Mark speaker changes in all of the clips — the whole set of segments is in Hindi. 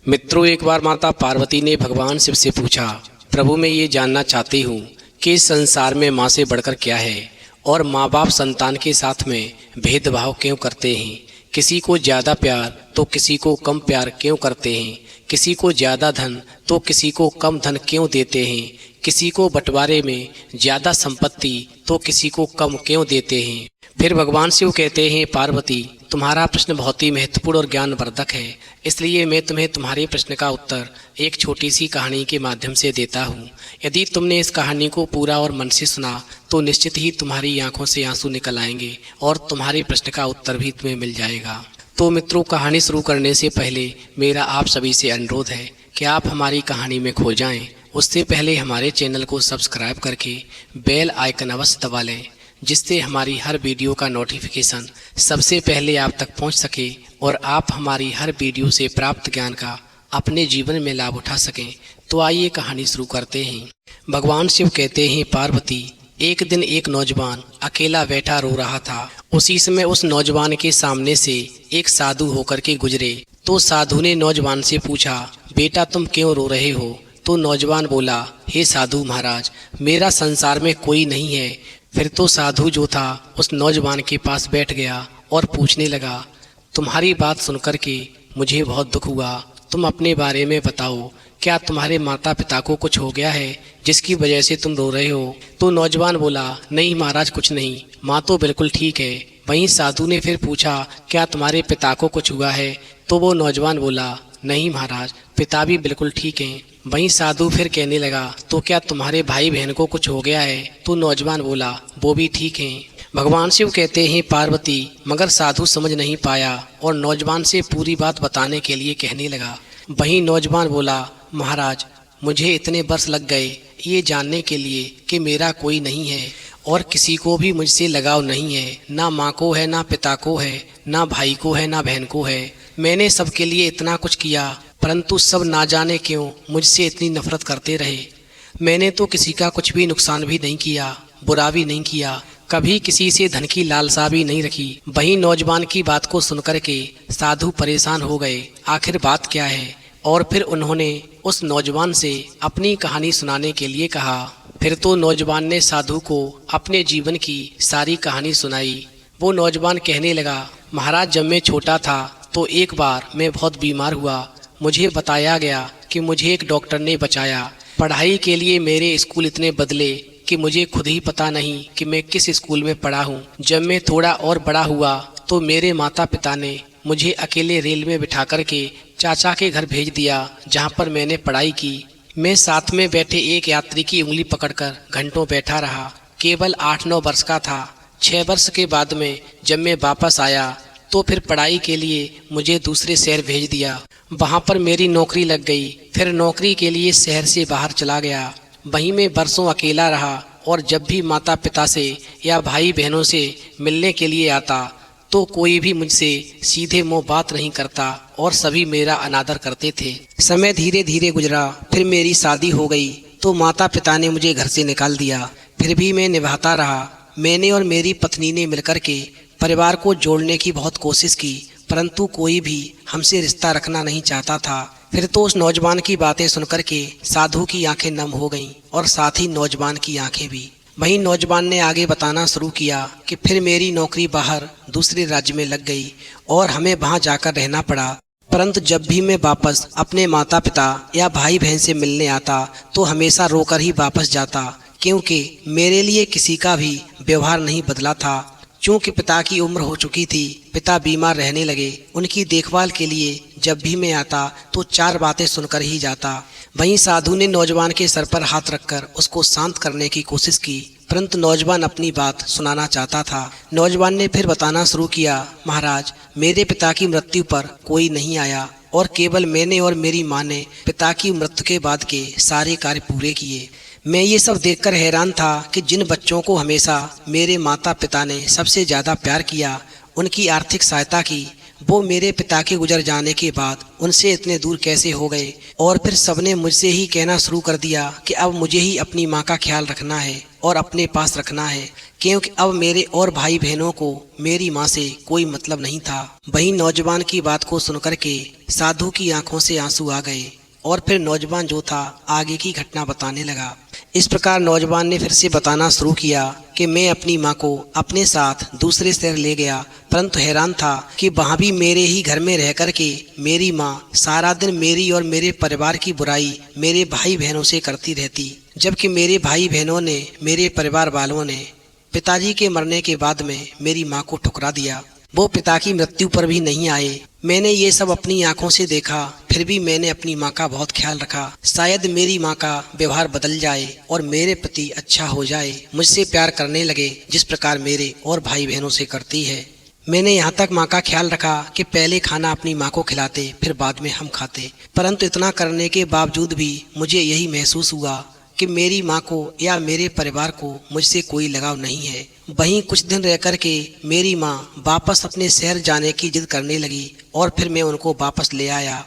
Speaker 1: मित्रों, एक बार माता पार्वती ने भगवान शिव से पूछा, प्रभु मैं ये जानना चाहती हूँ कि इस संसार में माँ से बढ़कर क्या है और माँ बाप संतान के साथ में भेदभाव क्यों करते हैं। किसी को ज़्यादा प्यार तो किसी को कम प्यार क्यों करते हैं। किसी को ज़्यादा धन तो किसी को कम धन क्यों देते हैं। किसी को बंटवारे में ज़्यादा संपत्ति तो किसी को कम क्यों देते हैं। फिर भगवान शिव कहते हैं, पार्वती तुम्हारा प्रश्न बहुत ही महत्वपूर्ण और ज्ञानवर्धक है, इसलिए मैं तुम्हें तुम्हारे प्रश्न का उत्तर एक छोटी सी कहानी के माध्यम से देता हूँ। यदि तुमने इस कहानी को पूरा और मन से सुना तो निश्चित ही तुम्हारी आंखों से आंसू निकल आएंगे और तुम्हारे प्रश्न का उत्तर भी तुम्हें मिल जाएगा। तो मित्रों, कहानी शुरू करने से पहले मेरा आप सभी से अनुरोध है कि आप हमारी कहानी में खो जाएं। उससे पहले हमारे चैनल को सब्सक्राइब करके बेल आइकन अवश्य दबा लें, जिससे हमारी हर वीडियो का नोटिफिकेशन सबसे पहले आप तक पहुंच सके और आप हमारी हर वीडियो से प्राप्त ज्ञान का अपने जीवन में लाभ उठा सकें। तो आइए कहानी शुरू करते हैं। भगवान शिव कहते हैं, पार्वती एक दिन एक नौजवान अकेला बैठा रो रहा था। उसी समय उस नौजवान के सामने से एक साधु होकर के गुजरे। तो साधु ने नौजवान से पूछा, बेटा तुम क्यों रो रहे हो। तो नौजवान बोला, हे साधु महाराज, मेरा संसार में कोई नहीं है। फिर तो साधु जो था उस नौजवान के पास बैठ गया और पूछने लगा, तुम्हारी बात सुनकर के मुझे बहुत दुख हुआ। तुम अपने बारे में बताओ, क्या तुम्हारे माता पिता को कुछ हो गया है जिसकी वजह से तुम रो रहे हो। तो नौजवान बोला, नहीं महाराज कुछ नहीं, माँ तो बिल्कुल ठीक है। वहीं साधु ने फिर पूछा, क्या तुम्हारे पिता को कुछ हुआ है। तो वो नौजवान बोला, नहीं महाराज, पिता भी बिल्कुल ठीक हैं। वहीं साधु फिर कहने लगा, तो क्या तुम्हारे भाई बहन को कुछ हो गया है। तो नौजवान बोला, वो भी ठीक हैं। भगवान शिव कहते हैं, पार्वती मगर साधु समझ नहीं पाया और नौजवान से पूरी बात बताने के लिए कहने लगा। वहीं नौजवान बोला, महाराज मुझे इतने वर्ष लग गए ये जानने के लिए कि मेरा कोई नहीं है और किसी को भी मुझसे लगाव नहीं है। ना माँ को है, ना पिता को है, ना भाई को है, ना बहन को है। मैंने सबके लिए इतना कुछ किया, परंतु सब ना जाने क्यों मुझसे इतनी नफरत करते रहे। मैंने तो किसी का कुछ भी नुकसान भी नहीं किया, बुरा भी नहीं किया, कभी किसी से धन की लालसा भी नहीं रखी। वहीं नौजवान की बात को सुनकर के साधु परेशान हो गए, आखिर बात क्या है। और फिर उन्होंने उस नौजवान से अपनी कहानी सुनाने के लिए कहा। फिर तो नौजवान ने साधु को अपने जीवन की सारी कहानी सुनाई। वो नौजवान कहने लगा, महाराज जब मैं छोटा था तो एक बार मैं बहुत बीमार हुआ। मुझे बताया गया कि मुझे एक डॉक्टर ने बचाया। पढ़ाई के लिए मेरे स्कूल इतने बदले कि मुझे खुद ही पता नहीं कि मैं किस स्कूल में पढ़ा हूँ। जब मैं थोड़ा और बड़ा हुआ तो मेरे माता पिता ने मुझे अकेले रेल में बिठा कर के चाचा के घर भेज दिया, जहाँ पर मैंने पढ़ाई की। मैं साथ में बैठे एक यात्री की उंगली पकड़कर घंटों बैठा रहा। केवल 8-9 वर्ष का था। 6 वर्ष के बाद में जब मैं वापस आया तो फिर पढ़ाई के लिए मुझे दूसरे शहर भेज दिया। वहाँ पर मेरी नौकरी लग गई। फिर नौकरी के लिए शहर से बाहर चला गया। वहीं मैं बरसों अकेला रहा और जब भी माता पिता से या भाई बहनों से मिलने के लिए आता तो कोई भी मुझसे सीधे मुंह बात नहीं करता और सभी मेरा अनादर करते थे। समय धीरे धीरे गुजरा। फिर मेरी शादी हो गई तो माता पिता ने मुझे घर से निकाल दिया। फिर भी मैं निभाता रहा। मैंने और मेरी पत्नी ने मिलकर के परिवार को जोड़ने की बहुत कोशिश की, परंतु कोई भी हमसे रिश्ता रखना नहीं चाहता था। फिर तो उस नौजवान की बातें सुनकर के साधु की आंखें नम हो गईं और साथ ही नौजवान की आंखें भी। वहीं नौजवान ने आगे बताना शुरू किया कि फिर मेरी नौकरी बाहर दूसरे राज्य में लग गई और हमें वहां जाकर रहना पड़ा। परंतु जब भी मैं वापस अपने माता पिता या भाई बहन से मिलने आता तो हमेशा रोकर ही वापस जाता, क्योंकि मेरे लिए किसी का भी व्यवहार नहीं बदला था। चूँकि पिता की उम्र हो चुकी थी, पिता बीमार रहने लगे। उनकी देखभाल के लिए जब भी मैं आता तो 4 बातें सुनकर ही जाता। वहीं साधु ने नौजवान के सर पर हाथ रखकर उसको शांत करने की कोशिश की, परंतु नौजवान अपनी बात सुनाना चाहता था। नौजवान ने फिर बताना शुरू किया, महाराज मेरे पिता की मृत्यु पर कोई नहीं आया और केवल मैंने और मेरी माँ ने पिता की मृत्यु के बाद के सारे कार्य पूरे किए। मैं ये सब देखकर हैरान था कि जिन बच्चों को हमेशा मेरे माता पिता ने सबसे ज़्यादा प्यार किया, उनकी आर्थिक सहायता की, वो मेरे पिता के गुजर जाने के बाद उनसे इतने दूर कैसे हो गए। और फिर सबने मुझसे ही कहना शुरू कर दिया कि अब मुझे ही अपनी माँ का ख्याल रखना है और अपने पास रखना है, क्योंकि अब मेरे और भाई बहनों को मेरी माँ से कोई मतलब नहीं था। वहीं नौजवान की बात को सुनकर के साधु की आंखों से आंसू आ गए और फिर नौजवान जो था आगे की घटना बताने लगा। इस प्रकार नौजवान ने फिर से बताना शुरू किया कि मैं अपनी माँ को अपने साथ दूसरे शहर ले गया, परंतु हैरान था कि वहाँ भी मेरे ही घर में रह कर के मेरी माँ सारा दिन मेरी और मेरे परिवार की बुराई मेरे भाई बहनों से करती रहती, जबकि मेरे भाई बहनों ने, मेरे परिवार वालों ने पिताजी के मरने के बाद में मेरी माँ को ठुकरा दिया। वो पिता की मृत्यु पर भी नहीं आए। मैंने ये सब अपनी आंखों से देखा, फिर भी मैंने अपनी माँ का बहुत ख्याल रखा। शायद मेरी माँ का व्यवहार बदल जाए और मेरे प्रति अच्छा हो जाए, मुझसे प्यार करने लगे जिस प्रकार मेरे और भाई बहनों से करती है। मैंने यहाँ तक माँ का ख्याल रखा कि पहले खाना अपनी माँ को खिलाते, फिर बाद में हम खाते, परंतु इतना करने के बावजूद भी मुझे यही महसूस हुआ कि मेरी माँ को या मेरे परिवार को मुझसे कोई लगाव नहीं है। वहीं कुछ दिन रह कर के मेरी माँ वापस अपने शहर जाने की जिद करने लगी और फिर मैं उनको वापस ले आया।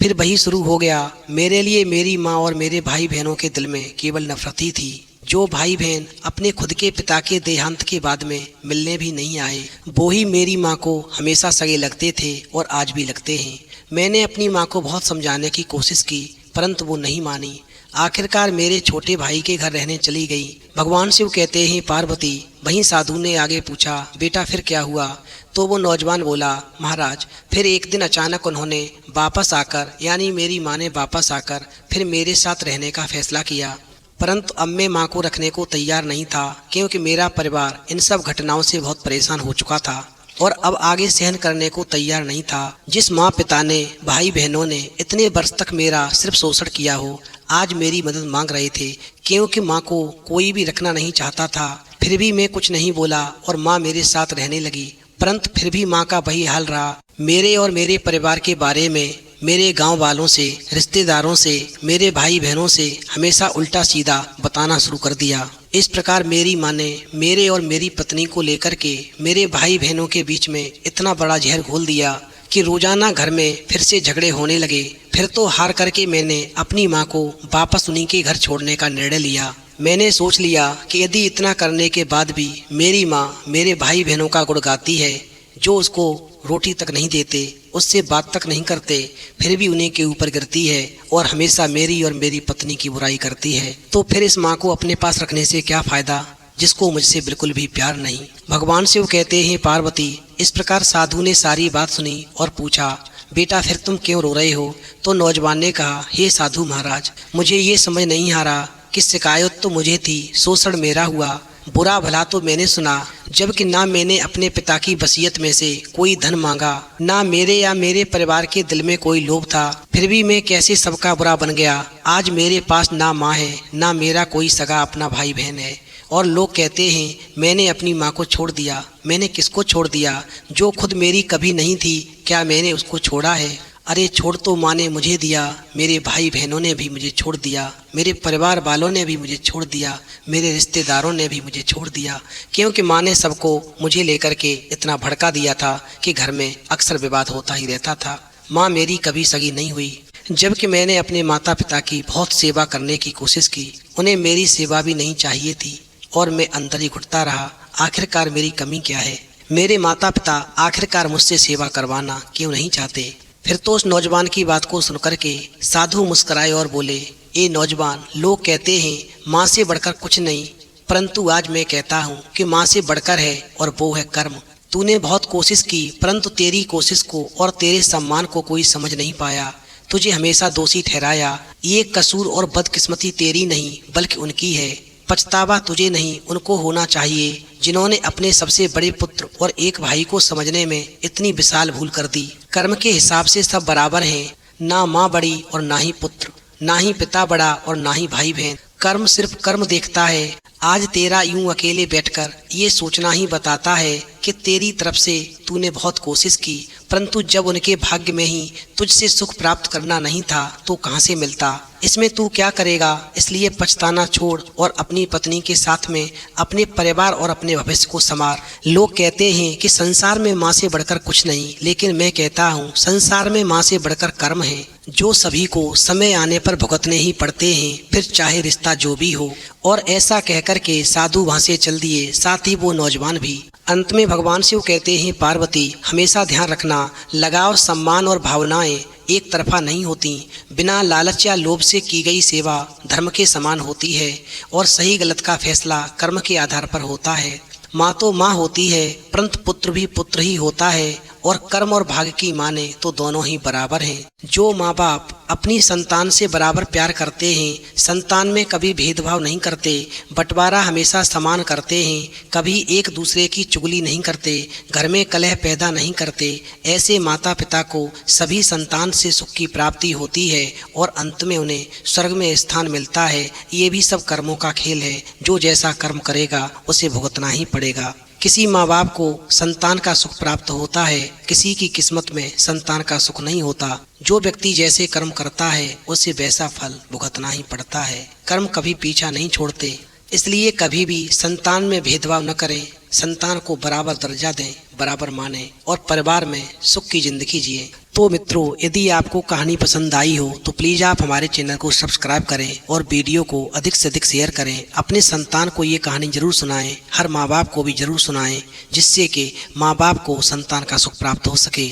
Speaker 1: फिर वही शुरू हो गया। मेरे लिए मेरी माँ और मेरे भाई बहनों के दिल में केवल नफरत ही थी। जो भाई बहन अपने खुद के पिता के देहांत के बाद में मिलने भी नहीं आए, वो ही मेरी माँ को हमेशा सगे लगते थे और आज भी लगते हैं। मैंने अपनी माँ को बहुत समझाने की कोशिश की, परंतु वो नहीं मानी। आखिरकार मेरे छोटे भाई के घर रहने चली गई। भगवान शिव कहते हैं पार्वती। वहीं साधु ने आगे पूछा, बेटा फिर क्या हुआ? तो वो नौजवान बोला, महाराज फिर एक दिन अचानक उन्होंने वापस आकर, यानी मेरी माँ ने वापस आकर फिर मेरे साथ रहने का फैसला किया, परंतु अब मैं माँ को रखने को तैयार नहीं था, क्योंकि मेरा परिवार इन सब घटनाओं से बहुत परेशान हो चुका था और अब आगे सहन करने को तैयार नहीं था। जिस माँ पिता ने, भाई बहनों ने इतने वर्ष तक मेरा सिर्फ शोषण किया हो, आज मेरी मदद मांग रहे थे, क्योंकि माँ को कोई भी रखना नहीं चाहता था। फिर भी मैं कुछ नहीं बोला और माँ मेरे साथ रहने लगी, परंतु फिर भी माँ का वही हाल रहा। मेरे और मेरे परिवार के बारे में मेरे गांव वालों से, रिश्तेदारों से, मेरे भाई बहनों से हमेशा उल्टा सीधा बताना शुरू कर दिया। इस प्रकार मेरी माँ ने मेरे और मेरी पत्नी को लेकर के मेरे भाई बहनों के बीच में इतना बड़ा जहर घोल दिया कि रोजाना घर में फिर से झगड़े होने लगे। फिर तो हार करके मैंने अपनी माँ को वापस उन्हीं के घर छोड़ने का निर्णय लिया। मैंने सोच लिया कि यदि इतना करने के बाद भी मेरी माँ मेरे भाई बहनों का गुण गाती है, जो उसको रोटी तक नहीं देते, उससे बात तक नहीं करते, फिर भी उन्हीं के ऊपर गिरती है और हमेशा मेरी और मेरी पत्नी की बुराई करती है, तो फिर इस माँ को अपने पास रखने से क्या फायदा, जिसको मुझसे बिल्कुल भी प्यार नहीं। भगवान शिव कहते हैं पार्वती। इस प्रकार साधु ने सारी बात सुनी और पूछा, बेटा फिर तुम क्यों रो रहे हो? तो नौजवान ने कहा, हे साधु महाराज, मुझे ये समझ नहीं आ रहा कि शिकायत तो मुझे थी, शोषण मेरा हुआ, बुरा भला तो मैंने सुना, जबकि ना मैंने अपने पिता की वसीयत में से कोई धन मांगा, ना मेरे या मेरे परिवार के दिल में कोई लोभ था, फिर भी मैं कैसे सबका बुरा बन गया। आज मेरे पास ना माँ है, ना मेरा कोई सगा अपना भाई बहन है, और लोग कहते हैं मैंने अपनी माँ को छोड़ दिया। मैंने किसको छोड़ दिया? जो खुद मेरी कभी नहीं थी, क्या मैंने उसको छोड़ा है? अरे छोड़ तो माँ ने मुझे दिया, मेरे भाई बहनों ने भी मुझे छोड़ दिया, मेरे परिवार वालों ने भी मुझे छोड़ दिया, मेरे रिश्तेदारों ने भी मुझे छोड़ दिया, क्योंकि माँ ने सबको मुझे लेकर के इतना भड़का दिया था कि घर में अक्सर विवाद होता ही रहता था। माँ मेरी कभी सगी नहीं हुई, जबकि मैंने अपने माता पिता की बहुत सेवा करने की कोशिश की। उन्हें मेरी सेवा भी नहीं चाहिए थी और मैं अंदर ही घुटता रहा। आखिरकार मेरी कमी क्या है? मेरे माता पिता आखिरकार मुझसे सेवा करवाना क्यों नहीं चाहते? फिर तो उस नौजवान की बात को सुनकर के साधु मुस्कुराए और बोले, ए नौजवान, लोग कहते हैं माँ से बढ़कर कुछ नहीं, परंतु आज मैं कहता हूँ कि माँ से बढ़कर है और वो है कर्म। तूने बहुत कोशिश की, परंतु तेरी कोशिश को और तेरे सम्मान को कोई समझ नहीं पाया। तुझे हमेशा दोषी ठहराया। ये कसूर और बदकिस्मती तेरी नहीं बल्कि उनकी है। पछतावा तुझे नहीं, उनको होना चाहिए जिन्होंने अपने सबसे बड़े पुत्र और एक भाई को समझने में इतनी विशाल भूल कर दी। कर्म के हिसाब से सब बराबर हैं, ना माँ बड़ी और ना ही पुत्र, ना ही पिता बड़ा और ना ही भाई बहन। कर्म सिर्फ कर्म देखता है। आज तेरा यूं अकेले बैठकर ये सोचना ही बताता है कि तेरी तरफ से तूने बहुत कोशिश की, परंतु जब उनके भाग्य में ही तुझसे सुख प्राप्त करना नहीं था तो कहाँ से मिलता। इसमें तू क्या करेगा, इसलिए पछताना छोड़ और अपनी पत्नी के साथ में अपने परिवार और अपने भविष्य को संवार। लोग कहते हैं कि संसार में माँ से बढ़कर कुछ नहीं, लेकिन मैं कहता हूँ संसार में माँ से बढ़कर कर्म है, जो सभी को समय आने पर भुगतने ही पड़ते हैं, फिर चाहे रिश्ता जो भी हो। और ऐसा कहकर के साधु वहाँ से चल दिए, साथ ही वो नौजवान भी। अंत में भगवान शिव कहते हैं, पार्वती हमेशा ध्यान रखना, लगाव, सम्मान और भावनाएं एक तरफा नहीं होती। बिना लालच या लोभ से की गई सेवा धर्म के समान होती है और सही गलत का फैसला कर्म के आधार पर होता है। माँ तो माँ होती है, परंतु पुत्र भी पुत्र ही होता है, और कर्म और भाग्य की माने तो दोनों ही बराबर हैं। जो माँ बाप अपनी संतान से बराबर प्यार करते हैं, संतान में कभी भेदभाव नहीं करते, बंटवारा हमेशा समान करते हैं, कभी एक दूसरे की चुगली नहीं करते, घर में कलह पैदा नहीं करते, ऐसे माता पिता को सभी संतान से सुख की प्राप्ति होती है और अंत में उन्हें स्वर्ग में स्थान मिलता है। ये भी सब कर्मों का खेल है, जो जैसा कर्म करेगा उसे भुगतना ही पड़ेगा। किसी माँ बाप को संतान का सुख प्राप्त होता है, किसी की किस्मत में संतान का सुख नहीं होता। जो व्यक्ति जैसे कर्म करता है उसे वैसा फल भुगतना ही पड़ता है। कर्म कभी पीछा नहीं छोड़ते, इसलिए कभी भी संतान में भेदभाव न करें, संतान को बराबर दर्जा दें, बराबर माने और परिवार में सुख की जिंदगी जिए। तो मित्रों, यदि आपको कहानी पसंद आई हो तो प्लीज़ आप हमारे चैनल को सब्सक्राइब करें और वीडियो को अधिक से अधिक शेयर करें। अपने संतान को ये कहानी जरूर सुनाएं, हर माँ बाप को भी जरूर सुनाएं, जिससे कि माँ बाप को संतान का सुख प्राप्त हो सके।